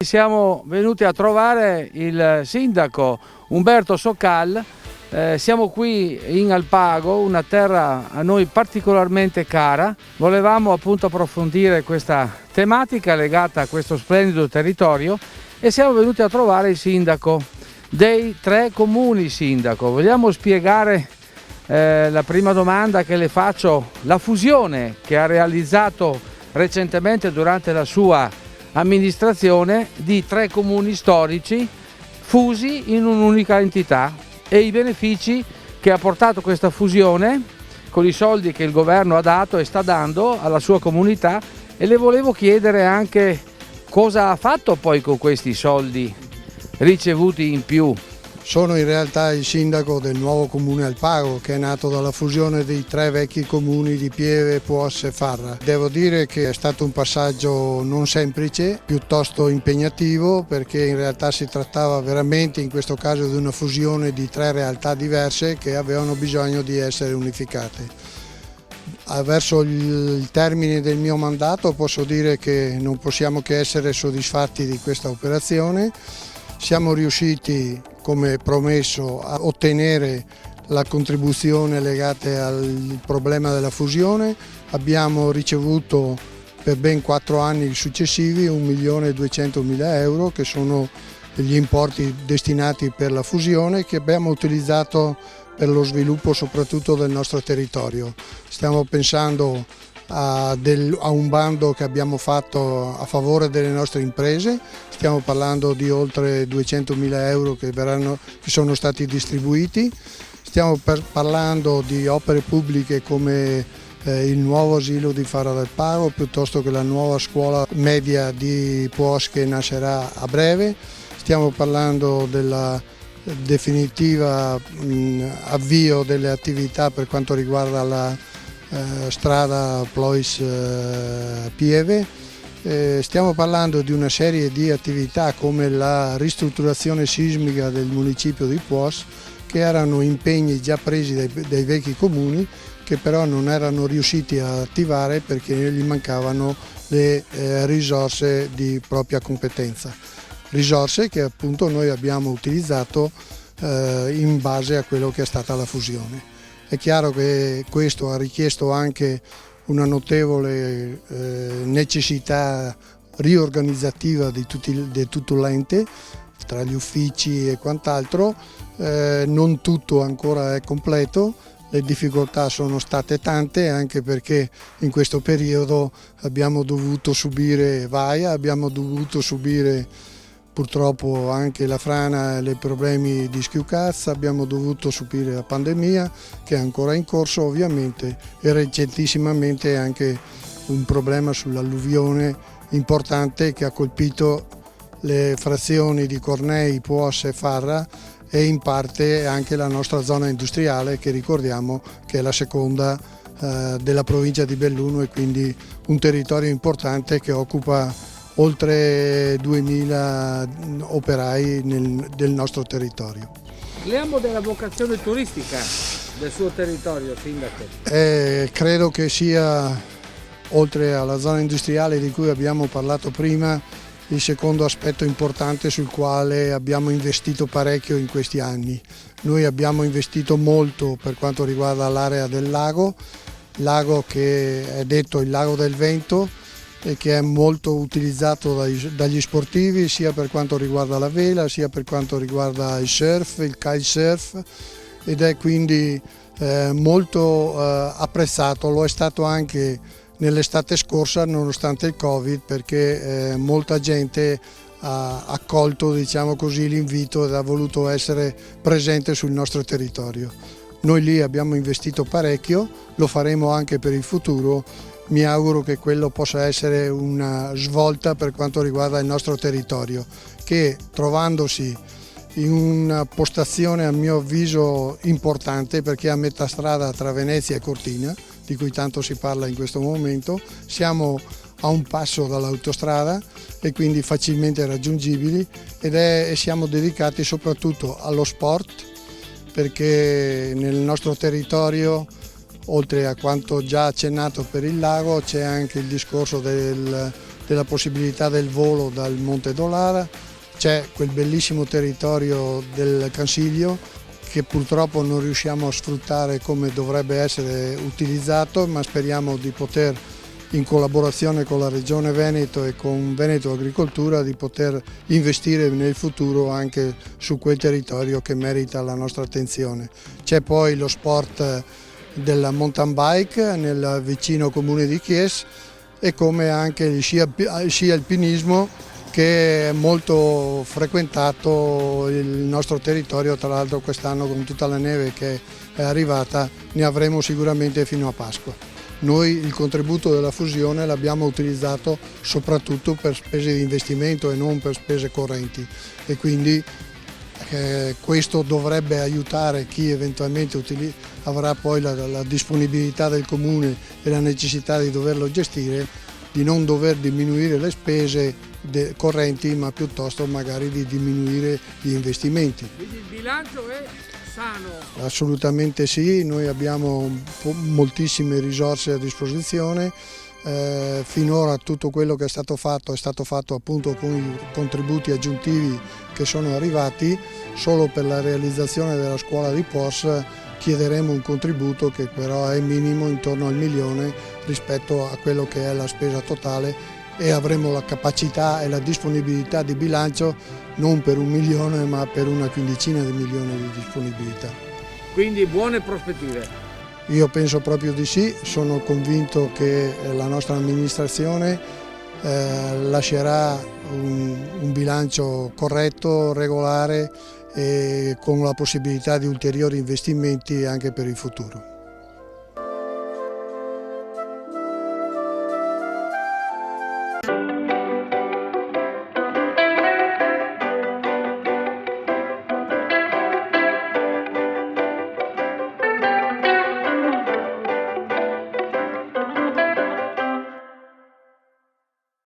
Siamo venuti a trovare il sindaco Umberto Soccal. Siamo qui in Alpago, una terra a noi particolarmente cara. Volevamo appunto approfondire questa tematica legata a questo splendido territorio e siamo venuti a trovare il sindaco dei 3 comuni. Sindaco, vogliamo spiegare la prima domanda che le faccio, la fusione che ha realizzato recentemente durante la sua amministrazione di 3 comuni storici fusi in un'unica entità e i benefici che ha portato questa fusione con i soldi che il governo ha dato e sta dando alla sua comunità, e le volevo chiedere anche cosa ha fatto poi con questi soldi ricevuti in più. Sono in realtà il sindaco del nuovo comune Alpago, che è nato dalla fusione dei 3 vecchi comuni di Pieve, Puos e Farra. Devo dire che è stato un passaggio non semplice, piuttosto impegnativo, perché in realtà si trattava veramente in questo caso di una fusione di 3 realtà diverse che avevano bisogno di essere unificate. Verso il termine del mio mandato posso dire che non possiamo che essere soddisfatti di questa operazione. Siamo riusciti, come promesso, a ottenere la contribuzione legata al problema della fusione. Abbiamo ricevuto per ben 4 anni successivi 1.200.000 euro, che sono gli importi destinati per la fusione, che abbiamo utilizzato per lo sviluppo soprattutto del nostro territorio. Stiamo pensando a un bando che abbiamo fatto a favore delle nostre imprese. Stiamo parlando di oltre 200.000 euro che sono stati distribuiti. Stiamo parlando di opere pubbliche come il nuovo asilo di Farra del Pago, piuttosto che la nuova scuola media di Puos che nascerà a breve. Stiamo parlando della definitiva avvio delle attività per quanto riguarda la strada Plois-Pieve. Stiamo parlando di una serie di attività come la ristrutturazione sismica del municipio di Puos, che erano impegni già presi dai vecchi comuni, che però non erano riusciti a attivare perché gli mancavano le risorse di propria competenza. Risorse che appunto noi abbiamo utilizzato in base a quello che è stata la fusione. È chiaro che questo ha richiesto anche una notevole necessità riorganizzativa di tutto l'ente, tra gli uffici e quant'altro. Non tutto ancora è completo, le difficoltà sono state tante, anche perché in questo periodo abbiamo dovuto subire vaia, abbiamo dovuto subire purtroppo anche la frana e i problemi di Schiucazza, abbiamo dovuto subire la pandemia che è ancora in corso ovviamente, e recentissimamente anche un problema sull'alluvione importante che ha colpito le frazioni di Cornei, Puos e Farra, e in parte anche la nostra zona industriale, che ricordiamo che è la seconda della provincia di Belluno, e quindi un territorio importante che occupa oltre 2000 operai del nostro territorio. Parliamo della vocazione turistica del suo territorio, sindaco. Credo che sia, oltre alla zona industriale di cui abbiamo parlato prima, il secondo aspetto importante sul quale abbiamo investito parecchio in questi anni. Noi abbiamo investito molto per quanto riguarda l'area del lago che è detto il Lago del Vento, e che è molto utilizzato dagli sportivi, sia per quanto riguarda la vela, sia per quanto riguarda il surf, il kitesurf, ed è quindi molto apprezzato. Lo è stato anche nell'estate scorsa, nonostante il Covid, perché molta gente ha accolto, diciamo così, l'invito ed ha voluto essere presente sul nostro territorio. Noi lì abbiamo investito parecchio, lo faremo anche per il futuro. Mi auguro che quello possa essere una svolta per quanto riguarda il nostro territorio, che trovandosi in una postazione a mio avviso importante, perché è a metà strada tra Venezia e Cortina, di cui tanto si parla in questo momento, siamo a un passo dall'autostrada e quindi facilmente raggiungibili, e siamo dedicati soprattutto allo sport, perché nel nostro territorio, oltre a quanto già accennato per il lago, c'è anche il discorso del della possibilità del volo dal Monte Dolara, c'è quel bellissimo territorio del Cansiglio che purtroppo non riusciamo a sfruttare come dovrebbe essere utilizzato, ma speriamo di poter, in collaborazione con la Regione Veneto e con Veneto Agricoltura, di poter investire nel futuro anche su quel territorio che merita la nostra attenzione. C'è poi lo sport della mountain bike nel vicino comune di Chies e come anche il sci alpinismo, che è molto frequentato il nostro territorio. Tra l'altro quest'anno, con tutta la neve che è arrivata, ne avremo sicuramente fino a Pasqua. Noi il contributo della fusione l'abbiamo utilizzato soprattutto per spese di investimento e non per spese correnti, e quindi questo dovrebbe aiutare chi eventualmente avrà poi la disponibilità del comune e la necessità di doverlo gestire, di non dover diminuire le spese correnti, ma piuttosto magari di diminuire gli investimenti. Quindi il bilancio è sano? Assolutamente sì, noi abbiamo moltissime risorse a disposizione. Finora tutto quello che è stato fatto appunto con i contributi aggiuntivi che sono arrivati. Solo per la realizzazione della scuola di POS chiederemo un contributo che però è minimo, intorno al 1 milione rispetto a quello che è la spesa totale, e avremo la capacità e la disponibilità di bilancio non per 1 milione ma per una quindicina di milioni di disponibilità. Quindi buone prospettive? Io penso proprio di sì, sono convinto che la nostra amministrazione lascerà un bilancio corretto, regolare e con la possibilità di ulteriori investimenti anche per il futuro.